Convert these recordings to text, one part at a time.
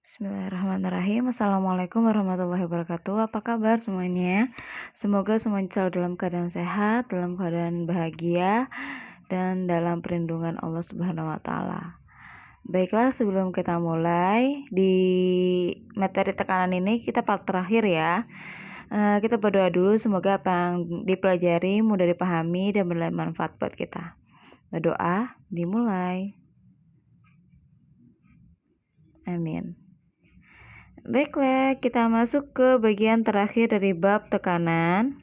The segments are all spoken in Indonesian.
Bismillahirrahmanirrahim. Assalamualaikum warahmatullahi wabarakatuh. Apa kabar semuanya? Semoga semuanya selalu dalam keadaan sehat, dalam keadaan bahagia, dan dalam perlindungan Allah Subhanahu wa Ta'ala. Baiklah, sebelum kita mulai di materi tekanan ini, kita part terakhir ya. Kita berdoa dulu, semoga apa yang dipelajari mudah dipahami dan bermanfaat buat kita. Berdoa, dimulai. Amin. Baiklah, kita masuk ke bagian terakhir dari bab tekanan.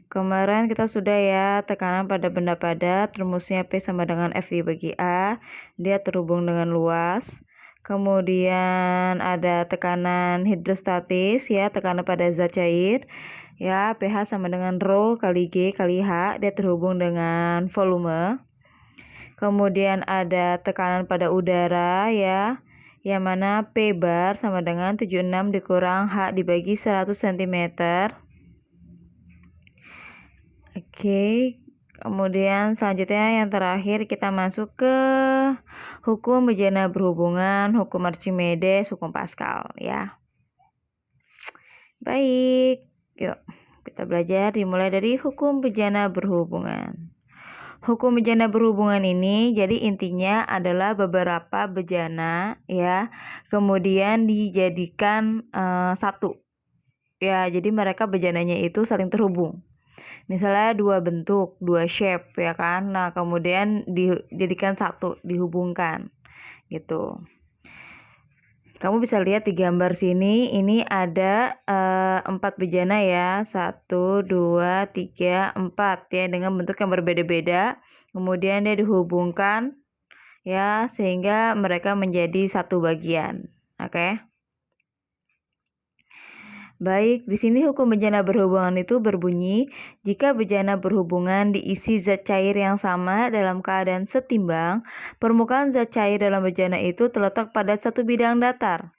Kemarin kita sudah ya, tekanan pada benda padat, rumusnya P sama dengan F dibagi A. Dia terhubung dengan luas. Kemudian ada tekanan hidrostatis ya, tekanan pada zat cair. Ya, pH sama dengan Rho kali G kali H, dia terhubung dengan volume. Kemudian ada tekanan pada udara ya, yang mana P bar sama dengan 76 dikurang H dibagi 100 cm. Oke, kemudian selanjutnya yang terakhir kita masuk ke hukum bejana berhubungan, hukum Archimedes, hukum Pascal ya. Baik, yuk kita belajar dimulai dari hukum bejana berhubungan. Hukum bejana berhubungan ini jadi intinya adalah beberapa bejana ya, kemudian dijadikan satu. Ya, jadi mereka bejananya itu saling terhubung. Misalnya dua bentuk, dua shape ya kan. Nah, kemudian dijadikan satu, dihubungkan gitu. Kamu bisa lihat di gambar sini, ini ada 4 bejana ya, 1, 2, 3, 4 ya, dengan bentuk yang berbeda-beda. Kemudian dia dihubungkan ya, sehingga mereka menjadi satu bagian. Oke. Baik, di sini hukum bejana berhubungan itu berbunyi, jika bejana berhubungan diisi zat cair yang sama dalam keadaan setimbang, permukaan zat cair dalam bejana itu terletak pada satu bidang datar.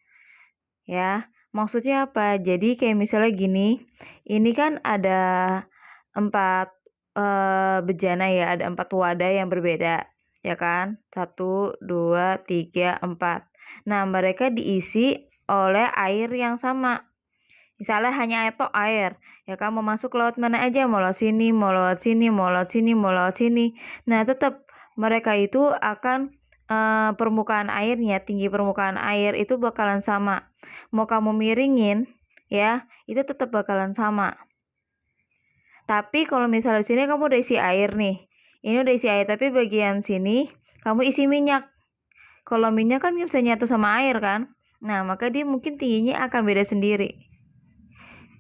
Ya, maksudnya apa? Jadi kayak misalnya gini, ini kan ada 4 bejana ya, ada 4 wadah yang berbeda, ya kan? 1, 2, 3, 4. Nah, mereka diisi oleh air yang sama. Misalnya hanya itu air, ya kan, mau masuk laut mana aja, mau laut sini, mau laut sini, mau laut sini, mau laut sini. Nah, tetap mereka itu akan permukaan airnya, tinggi permukaan air itu bakalan sama. Mau kamu miringin, ya, itu tetap bakalan sama. Tapi kalau misalnya di sini kamu udah isi air nih, ini udah isi air, tapi bagian sini kamu isi minyak. Kalau minyak kan bisa nyatu sama air kan, nah maka dia mungkin tingginya akan beda sendiri.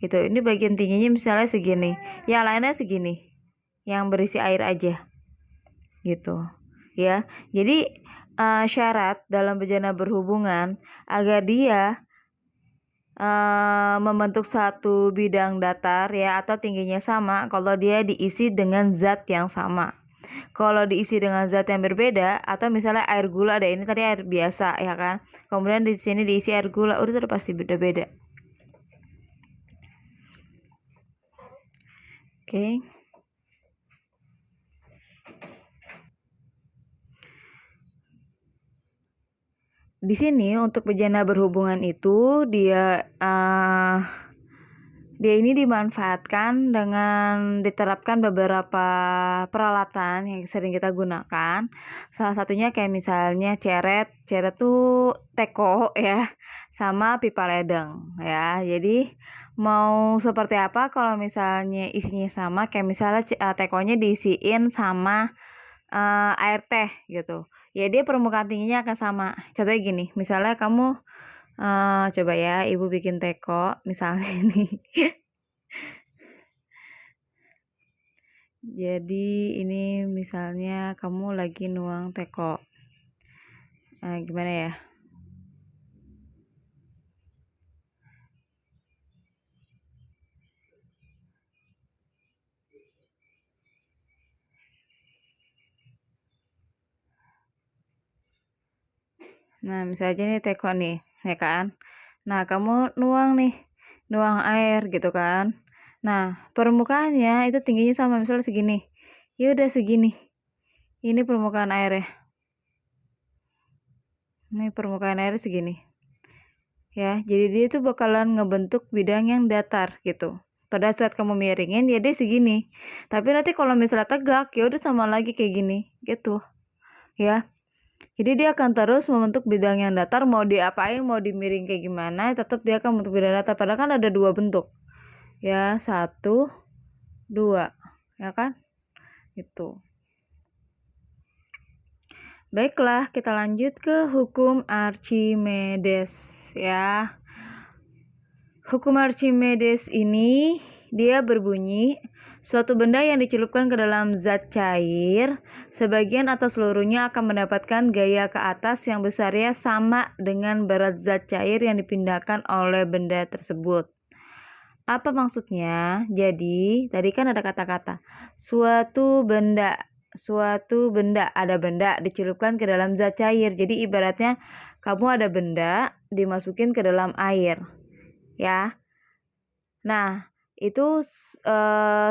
Gitu, ini bagian tingginya misalnya segini, yang lainnya segini, yang berisi air aja gitu ya. Jadi syarat dalam bejana berhubungan agar dia membentuk satu bidang datar ya, atau tingginya sama, kalau dia diisi dengan zat yang sama. Kalau diisi dengan zat yang berbeda, atau misalnya air gula, ada ini tadi air biasa ya kan, kemudian di sini diisi air gula, udah pasti beda-beda. Oke. Di sini untuk bejana berhubungan itu dia ini dimanfaatkan dengan diterapkan beberapa peralatan yang sering kita gunakan. Salah satunya kayak misalnya ceret tuh teko ya, sama pipa ledeng ya. Jadi mau seperti apa kalau misalnya isinya sama, kayak misalnya tekonya diisiin sama air teh gitu, ya dia permukaan tingginya akan sama. Contohnya gini, misalnya kamu coba ya, ibu bikin teko misalnya ini. Jadi ini misalnya kamu lagi nuang teko, gimana ya? Nah, misalnya ini teko nih, ya kan? Nah, kamu nuang nih, nuang air gitu kan. Nah, permukaannya itu tingginya sama, misalnya segini. Ya udah segini. Ini permukaan airnya. Ini permukaan air segini. ya. Jadi dia itu bakalan ngebentuk bidang yang datar gitu. Pada saat kamu miringin ya dia segini. Tapi nanti kalau misalnya tegak ya udah sama lagi kayak gini gitu ya. Jadi dia akan terus membentuk bidang yang datar, mau diapain, mau dimiring kayak gimana, tetap dia akan membentuk bidang datar. Padahal kan ada dua bentuk ya, 1, 2 ya kan itu. Baiklah, kita lanjut ke hukum Archimedes ya. Hukum Archimedes ini dia berbunyi, suatu benda yang dicelupkan ke dalam zat cair, sebagian atau seluruhnya akan mendapatkan gaya ke atas yang besarnya sama dengan berat zat cair yang dipindahkan oleh benda tersebut. Apa maksudnya? Jadi, tadi kan ada kata-kata suatu benda, ada benda dicelupkan ke dalam zat cair. Jadi ibaratnya kamu ada benda dimasukin ke dalam air, ya. Nah, itu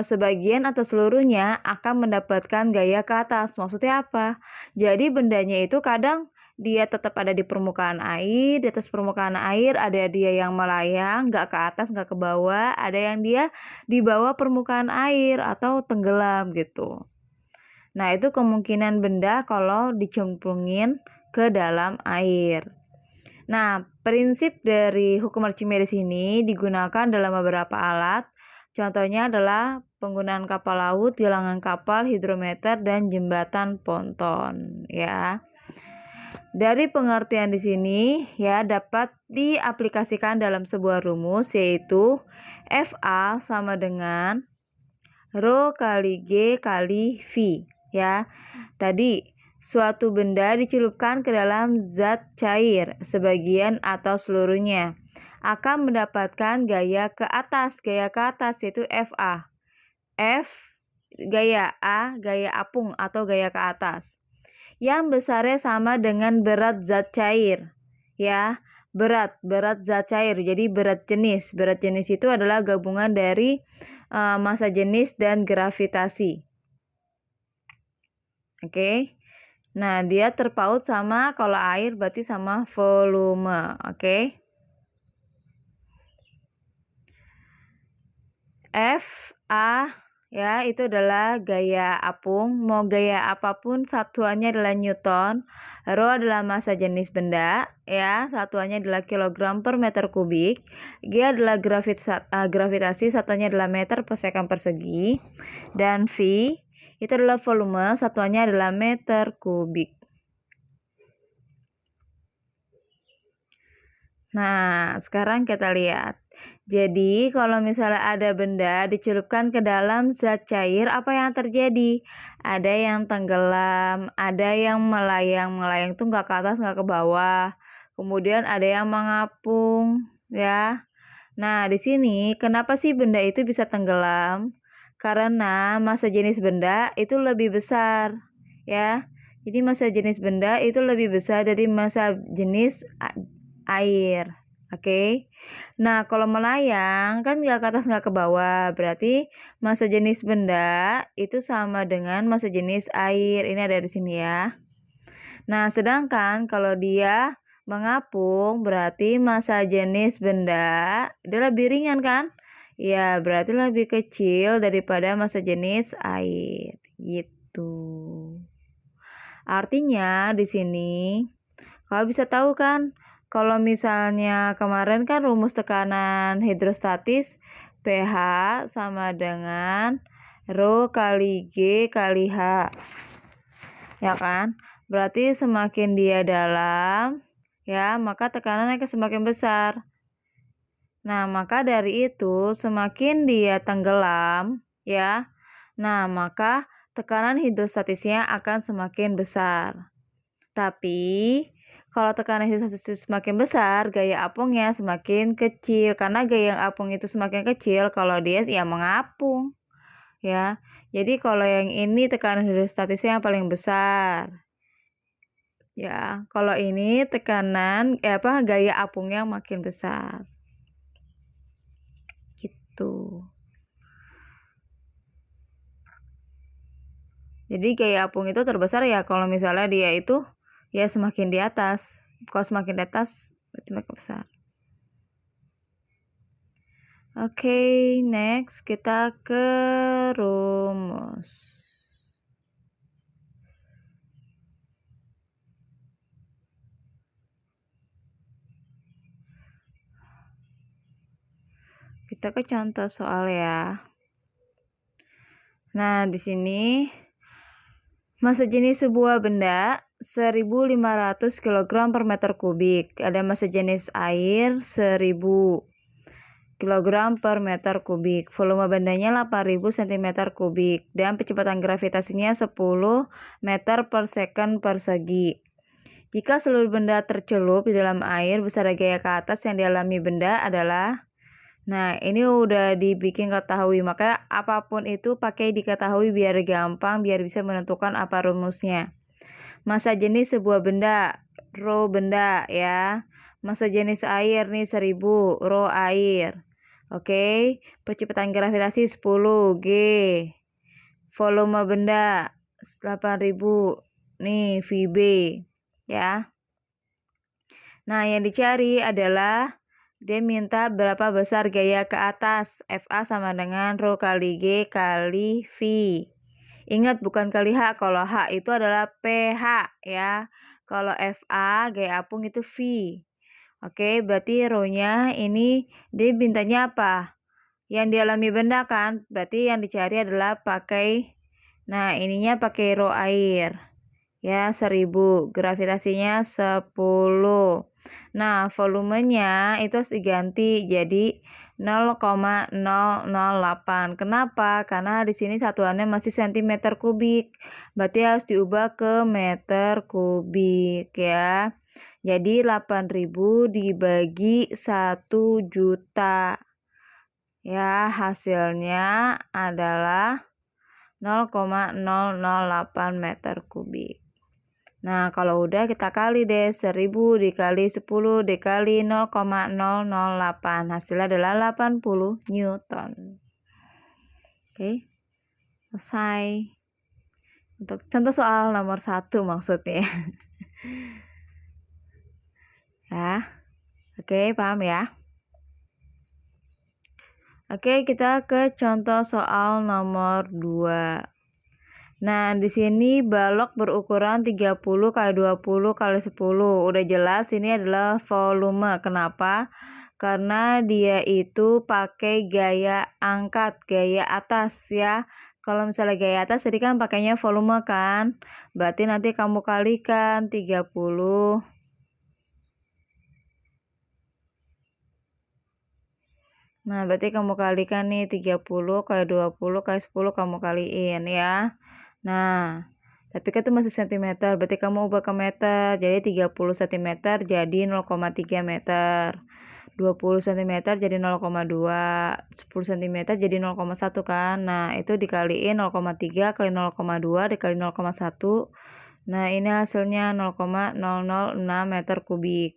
sebagian atau seluruhnya akan mendapatkan gaya ke atas. Maksudnya apa? Jadi bendanya itu kadang dia tetap ada di permukaan air, di atas permukaan air ada dia yang melayang, nggak ke atas, nggak ke bawah, ada yang dia di bawah permukaan air atau tenggelam gitu. Nah, itu kemungkinan benda kalau dicemplungin ke dalam air. Nah, prinsip dari hukum Archimedes ini digunakan dalam beberapa alat. Contohnya adalah penggunaan kapal laut, galangan kapal, hidrometer, dan jembatan ponton ya. Dari pengertian di sini ya dapat diaplikasikan dalam sebuah rumus, yaitu FA sama dengan Rho kali G kali V ya. Tadi suatu benda dicelupkan ke dalam zat cair, sebagian atau seluruhnya akan mendapatkan gaya ke atas yaitu FA. F gaya A, gaya apung atau gaya ke atas. Yang besarnya sama dengan berat zat cair. Ya, berat zat cair. Jadi berat jenis. Berat jenis itu adalah gabungan dari massa jenis dan gravitasi. Oke. Nah, dia terpaut sama, kalau air berarti sama volume. Oke. F, A, ya, itu adalah gaya apung. Mau gaya apapun, satuannya adalah Newton. Rho adalah massa jenis benda, ya, satuannya adalah kilogram per meter kubik. G adalah gravitasi, satuannya adalah meter per sekon persegi. Dan V itu adalah volume, satuannya adalah meter kubik. Nah, sekarang kita lihat. Jadi, kalau misalnya ada benda dicelupkan ke dalam zat cair, apa yang terjadi? Ada yang tenggelam, ada yang melayang. Melayang itu nggak ke atas, nggak ke bawah. Kemudian ada yang mengapung, ya. Nah, di sini kenapa sih benda itu bisa tenggelam? Karena massa jenis benda itu lebih besar, ya. Jadi massa jenis benda itu lebih besar dari massa jenis air. Oke. Nah, kalau melayang kan nggak ke atas nggak ke bawah, berarti massa jenis benda itu sama dengan massa jenis air. Ini ada di sini ya. Nah, sedangkan kalau dia mengapung berarti massa jenis benda dia lebih ringan kan? Ya, berarti lebih kecil daripada massa jenis air. Gitu. Artinya di sini kalau bisa tahu kan, kalau misalnya kemarin kan rumus tekanan hidrostatis pH sama dengan Rho kali G kali H. Ya kan? Berarti semakin dia dalam, ya, maka tekanannya akan semakin besar. Nah, maka dari itu semakin dia tenggelam, ya. Nah, maka tekanan hidrostatisnya akan semakin besar. Tapi kalau tekanan hidrostatis semakin besar, gaya apungnya semakin kecil. Karena gaya apung itu semakin kecil kalau dia ya mengapung. Ya. Jadi kalau yang ini tekanan hidrostatisnya yang paling besar. Ya, kalau ini gaya apungnya makin besar. Gitu. Jadi gaya apung itu terbesar ya kalau misalnya dia itu ya semakin di atas. Kalau semakin di atas berarti makin besar. Oke, next kita ke rumus. Kita ke contoh soal ya. Nah, di sini massa jenis sebuah benda 1.500 kg per meter kubik. Ada massa jenis air 1.000 kg per meter kubik. Volume bendanya 8.000 cm kubik dan kecepatan gravitasinya 10 meter per second persegi. Jika seluruh benda tercelup di dalam air, besar gaya ke atas yang dialami benda adalah. Nah, ini udah dibikin ketahui, maka apapun itu pakai diketahui biar gampang, biar bisa menentukan apa rumusnya. Massa jenis sebuah benda, rho benda ya. Massa jenis air nih 1.000, rho air. Oke, percepatan gravitasi 10 G. Volume benda 8.000 nih VB ya. Nah, yang dicari adalah dia minta berapa besar gaya ke atas. FA sama dengan rho kali G kali V. Ingat bukan kali H. Kalau H itu adalah PH ya. Kalau FA gaya apung itu V. Oke, berarti rho-nya ini dia mintanya apa? Yang dialami benda kan? Berarti yang dicari adalah pakai, nah ininya pakai rho air. Ya, 1.000. Gravitasinya 10. Nah, volumenya itu harus diganti jadi 0,008. Kenapa? Karena di sini satuannya masih cm kubik. Berarti harus diubah ke meter kubik ya. Jadi 8.000 dibagi 1 juta. Ya, hasilnya adalah 0,008 meter kubik. Nah, kalau udah kita kali deh 1.000 dikali 10 dikali 0,008. Hasilnya adalah 80 Newton. Oke, selesai. Untuk contoh soal nomor 1 maksudnya. Ya, oke, paham ya? Oke, kita ke contoh soal nomor 2. Nah, di sini balok berukuran 30 kali 20 kali 10. Udah jelas ini adalah volume. Kenapa? Karena dia itu pakai gaya angkat, gaya atas ya. Kalau misalnya gaya atas tadi kan pakainya volume kan. Berarti nanti kamu kalikan 30. Nah, berarti kamu kalikan nih 30 kali 20 kali 10 kamu kaliin ya. Nah, tapi kan itu masih cm, berarti kamu ubah ke meter. Jadi 30 cm jadi 0,3 meter. 20 cm jadi 0,2, 10 cm jadi 0,1 kan. Nah, itu dikaliin 0,3 kali 0,2 dikali 0,1. Nah, ini hasilnya 0,006 meter kubik.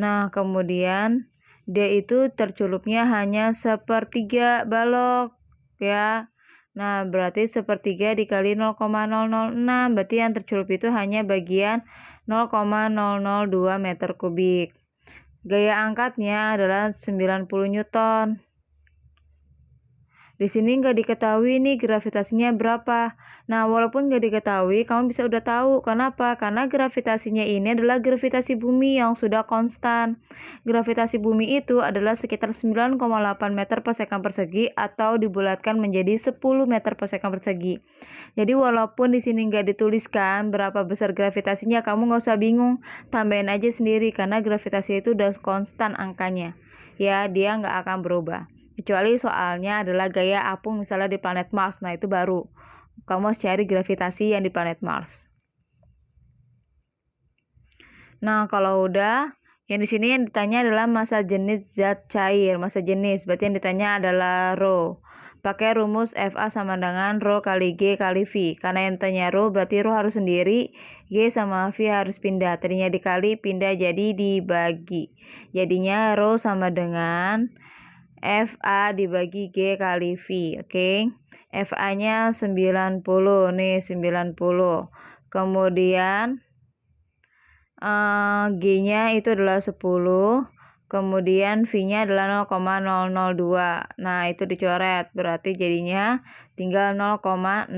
Nah, kemudian dia itu tercelupnya hanya sepertiga balok ya. Nah, berarti sepertiga dikali 0,006, berarti yang tercelup itu hanya bagian 0,002 meter kubik. Gaya angkatnya adalah 90 Newton. Di sini nggak diketahui nih gravitasinya berapa. Nah, walaupun nggak diketahui, kamu bisa udah tahu. Kenapa? Karena gravitasinya ini adalah gravitasi bumi yang sudah konstan. Gravitasi bumi itu adalah sekitar 9,8 meter per sekon persegi atau dibulatkan menjadi 10 meter per sekon persegi. Jadi walaupun di sini nggak dituliskan berapa besar gravitasinya, kamu nggak usah bingung. Tambahin aja sendiri karena gravitasi itu udah konstan angkanya. Ya, dia nggak akan berubah. Kecuali soalnya adalah gaya apung misalnya di planet Mars. Nah, itu baru. Kamu harus cari gravitasi yang di planet Mars. Nah, kalau udah, yang di sini yang ditanya adalah massa jenis zat cair. Massa jenis, berarti yang ditanya adalah rho. Pakai rumus FA sama dengan rho kali G kali V. Karena yang ditanya rho, berarti rho harus sendiri. G sama V harus pindah. Tadinya dikali, pindah jadi dibagi. Jadinya rho sama dengan FA dibagi G kali V, oke. FA-nya 90 nih, 90. Kemudian G-nya itu adalah 10. kemudian V-nya adalah 0,002. Nah, itu dicoret, berarti jadinya tinggal 0,02.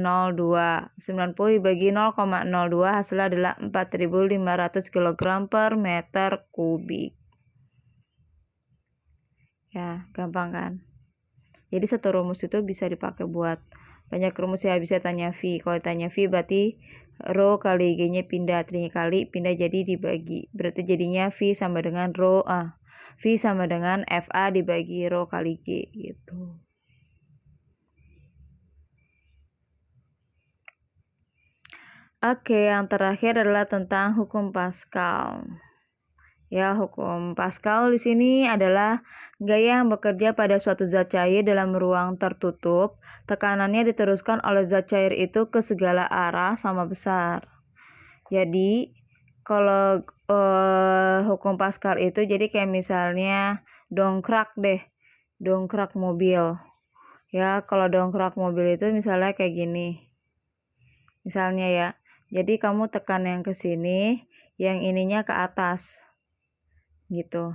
90 dibagi 0,02 hasilnya adalah 4.500 kg per meter kubik. Ya, gampang kan? Jadi satu rumus itu bisa dipakai buat banyak rumus ya, bisa tanya V. Kalau tanya V berarti rho kali G-nya pindah, T-nya kali pindah jadi dibagi. Berarti jadinya V sama dengan V sama dengan FA dibagi rho kali G gitu. Oke, yang terakhir adalah tentang hukum Pascal. Ya, hukum Pascal di sini adalah gaya yang bekerja pada suatu zat cair dalam ruang tertutup. Tekanannya diteruskan oleh zat cair itu ke segala arah sama besar. Jadi, kalau hukum Pascal itu jadi kayak misalnya dongkrak mobil. Ya, kalau dongkrak mobil itu misalnya kayak gini. Misalnya ya. Jadi kamu tekan yang ke sini, yang ininya ke atas. Gitu.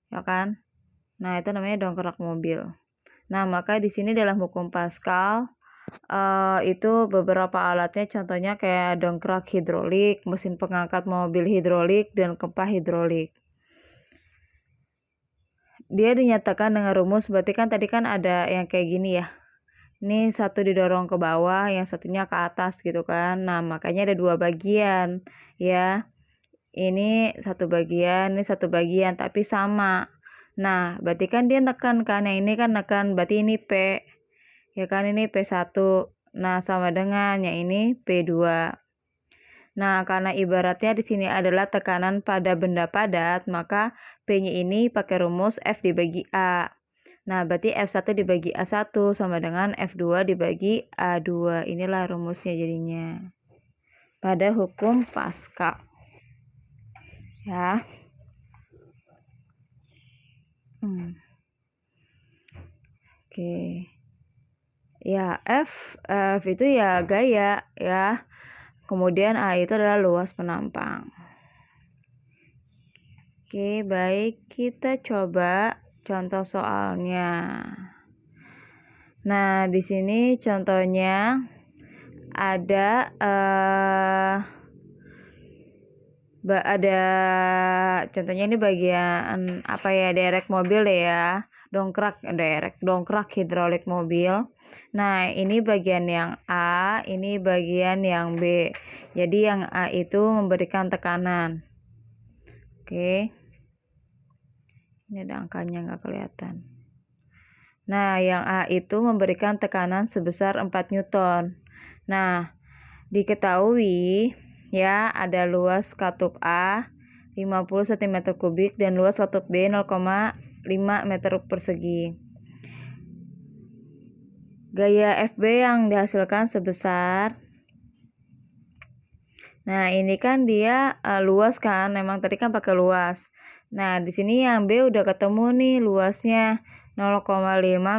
Ya kan? Nah, itu namanya dongkrak mobil. Nah, maka di sini dalam hukum Pascal itu beberapa alatnya, contohnya kayak dongkrak hidrolik, mesin pengangkat mobil hidrolik, dan kempa hidrolik. Dia dinyatakan dengan rumus, berarti kan tadi kan ada yang kayak gini ya. Ini satu didorong ke bawah, yang satunya ke atas gitu kan. Nah, makanya ada dua bagian ya. Ini satu bagian, tapi sama. Nah, berarti kan dia nekan kan, yang ini kan nekan, berarti ini P. Ya kan, ini P1. Nah, sama dengan yang ini P2. Nah, karena ibaratnya di sini adalah tekanan pada benda padat, maka P-nya ini pakai rumus F dibagi A. Nah, berarti F1 dibagi A1 sama dengan F2 dibagi A2. Inilah rumusnya jadinya. Pada hukum Pascal. Ya. Oke. Ya, F itu ya gaya ya. Kemudian A itu adalah luas penampang. Oke, baik, kita coba contoh soalnya. Nah, di sini contohnya ada contohnya ini bagian apa ya, derek mobil deh ya, dongkrak hidrolik mobil. Nah, ini bagian yang A, ini bagian yang B. Jadi yang A itu memberikan tekanan. Oke. Ini ada angkanya nggak kelihatan. Nah, yang A itu memberikan tekanan sebesar 4 Newton. Nah, diketahui ya ada luas katup A 50 cm kubik dan luas katup B 0,5 meter persegi. Gaya FB yang dihasilkan sebesar, nah ini kan dia luas kan, memang tadi kan pakai luas. Nah, di sini yang B udah ketemu nih luasnya 0,5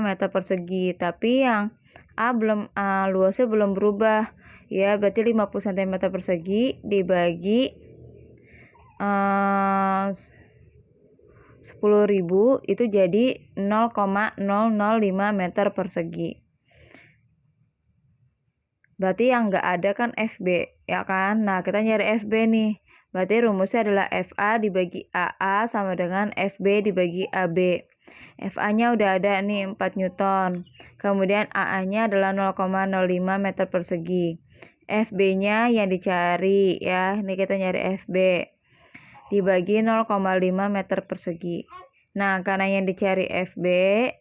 meter persegi, tapi yang A luasnya belum berubah. Ya, berarti 50 cm persegi dibagi 10.000 itu jadi 0,005 meter persegi. Berarti yang nggak ada kan FB, ya kan? Nah, kita nyari FB nih. Berarti rumusnya adalah FA dibagi AA sama dengan FB dibagi AB. FA-nya udah ada nih 4 Newton. Kemudian AA-nya adalah 0,05 meter persegi. FB-nya yang dicari ya. Ini kita nyari FB. Dibagi 0,5 meter persegi. Nah, karena yang dicari FB,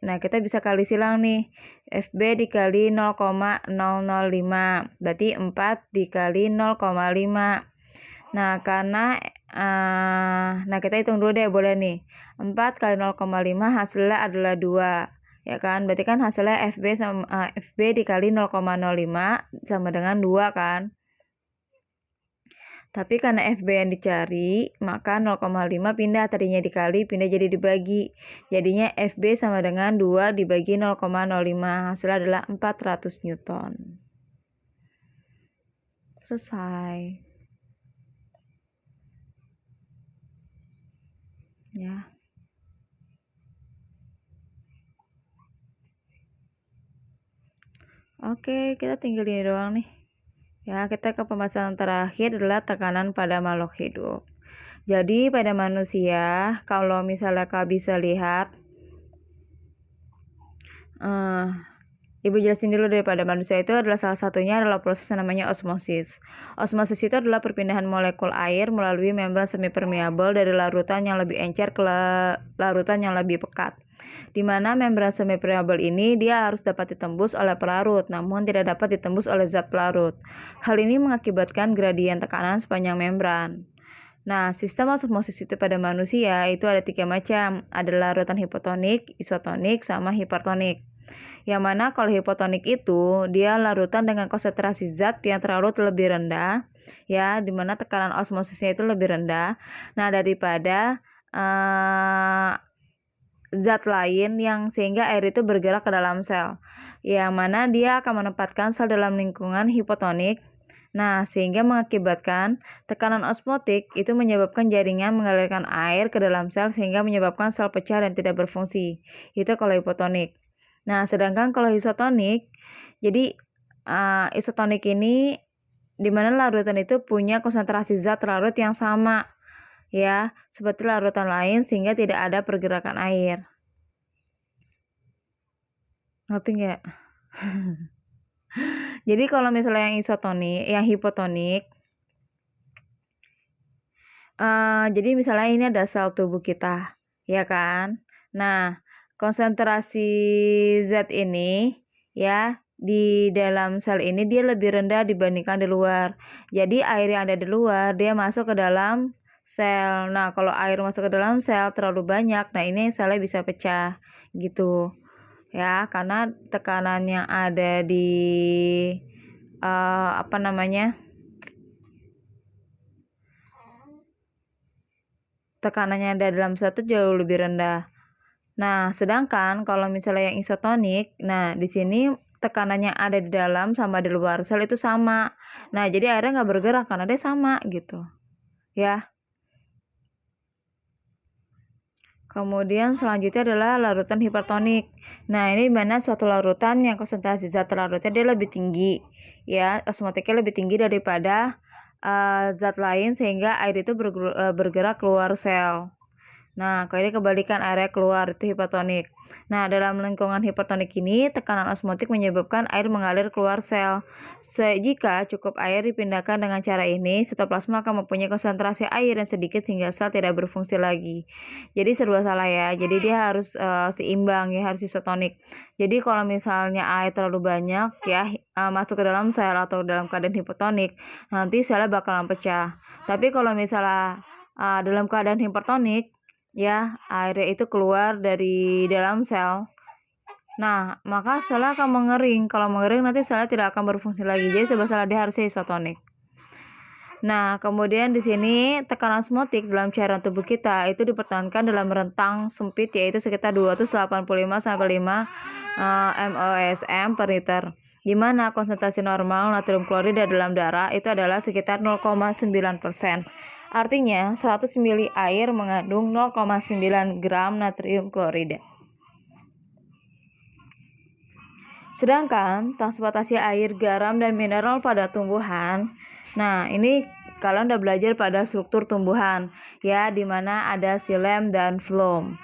nah kita bisa kali silang nih. FB dikali 0,005, berarti 4 dikali 0,5. Nah, karena nah kita hitung dulu deh, boleh nih. 4 kali 0,5 hasilnya adalah 2. Ya kan? Berarti kan hasilnya FB dikali 0,05 sama dengan 2 kan? Tapi karena FB yang dicari, maka 0,5 pindah, tadinya dikali, pindah jadi dibagi. Jadinya FB sama dengan 2 dibagi 0,05. Hasilnya adalah 400 Newton. Selesai. Ya. Oke, kita tinggal ini doang nih. Ya, kita ke pembahasan terakhir adalah tekanan pada makhluk hidup. Jadi pada manusia, kalau misalnya Kak bisa lihat, Ibu jelasin dulu daripada manusia itu adalah salah satunya adalah proses yang namanya osmosis. Osmosis itu adalah perpindahan molekul air melalui membran semipermeabel dari larutan yang lebih encer ke larutan yang lebih pekat. Di mana membran semipermeabel ini dia harus dapat ditembus oleh pelarut, namun tidak dapat ditembus oleh zat pelarut. Hal ini mengakibatkan gradien tekanan sepanjang membran. Nah, sistem osmosis itu pada manusia itu ada 3 macam. Ada larutan hipotonik, isotonik, sama hipertonik. Yang mana kalau hipotonik itu dia larutan dengan konsentrasi zat yang terlarut lebih rendah, ya, dimana tekanan osmosisnya itu lebih rendah. Nah, daripada zat lain yang sehingga air itu bergerak ke dalam sel, yang mana dia akan menempatkan sel dalam lingkungan hipotonik. Nah, sehingga mengakibatkan tekanan osmotik itu menyebabkan jaringan mengalirkan air ke dalam sel sehingga menyebabkan sel pecah dan tidak berfungsi. Itu kalau hipotonik. Nah, sedangkan kalau isotonik, jadi isotonik ini di mana larutan itu punya konsentrasi zat larut yang sama, ya, seperti larutan lain sehingga tidak ada pergerakan air. Ngerti nggak? Jadi kalau misalnya yang isotonik, yang hipotonik, jadi misalnya ini ada sel tubuh kita, ya kan? Nah, konsentrasi zat ini ya di dalam sel ini dia lebih rendah dibandingkan di luar. Jadi air yang ada di luar dia masuk ke dalam sel. Nah, kalau air masuk ke dalam sel terlalu banyak, nah ini selnya bisa pecah gitu. Ya, karena tekanan yang ada di tekanannya ada dalam sel itu jauh lebih rendah. Nah, sedangkan kalau misalnya yang isotonik, nah di sini tekanannya ada di dalam sama di luar sel itu sama. Nah, jadi airnya nggak bergerak karena dia sama gitu. Ya. Kemudian selanjutnya adalah larutan hipertonik. Nah, ini dimana suatu larutan yang konsentrasi zat larutnya dia lebih tinggi. Ya, osmotiknya lebih tinggi daripada zat lain sehingga air itu bergerak keluar sel. Nah, kalau ini kebalikan, area keluar itu hipertonik. Nah, dalam lingkungan hipertonik ini, tekanan osmotik menyebabkan air mengalir keluar sel. Jika cukup air dipindahkan dengan cara ini, sitoplasma akan mempunyai konsentrasi air yang sedikit sehingga sel tidak berfungsi lagi. Jadi serba salah ya. Jadi dia harus seimbang ya, harus isotonik. Jadi kalau misalnya air terlalu banyak ya masuk ke dalam sel atau dalam keadaan hipotonik, nanti selnya bakalan pecah. Tapi kalau misalnya dalam keadaan hipertonik, ya airnya itu keluar dari dalam sel. Nah, maka selnya akan mengering. Kalau mengering nanti selnya tidak akan berfungsi lagi. Jadi sebab salah dia harusnya isotonik. Nah, kemudian di sini tekanan osmotik dalam cairan tubuh kita itu dipertahankan dalam rentang sempit yaitu sekitar 285 sampai 5 mOSM per liter. Di mana konsentrasi normal natrium klorida dalam darah itu adalah sekitar 0,9%. Artinya 100 ml air mengandung 0,9 gram natrium klorida. Sedangkan transportasi air, garam, dan mineral pada tumbuhan, nah ini kalian udah belajar pada struktur tumbuhan, ya, dimana ada xilem dan phloem.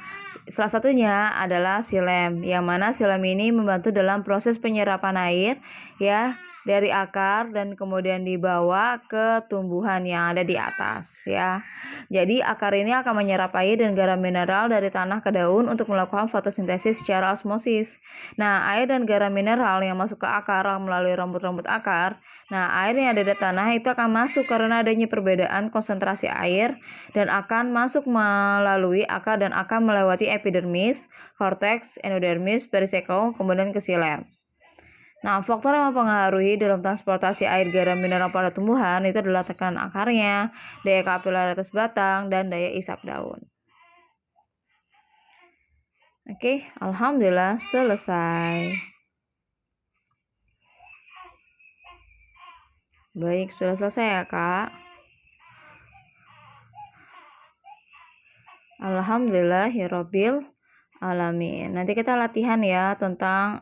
Salah satunya adalah xilem, yang mana xilem ini membantu dalam proses penyerapan air, ya, dari akar dan kemudian dibawa ke tumbuhan yang ada di atas, ya. Jadi akar ini akan menyerap air dan garam mineral dari tanah ke daun untuk melakukan fotosintesis secara osmosis. Nah, air dan garam mineral yang masuk ke akar melalui rambut-rambut akar, nah air yang ada di tanah itu akan masuk karena adanya perbedaan konsentrasi air dan akan masuk melalui akar dan akan melewati epidermis, korteks, endodermis, perisekel, kemudian ke xilem. Nah, faktor yang mempengaruhi dalam transportasi air garam mineral pada tumbuhan itu adalah tekanan akarnya, daya kapilaritas batang, dan daya isap daun. Oke, alhamdulillah selesai. Baik, sudah selesai ya, Kak. Alhamdulillahirabbil alamin. Nanti kita latihan ya tentang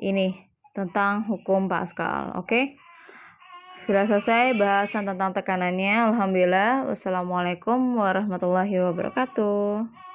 ini tentang hukum Pascal. Oke? Sudah selesai bahasan tentang tekanannya. Alhamdulillah. Wassalamualaikum warahmatullahi wabarakatuh.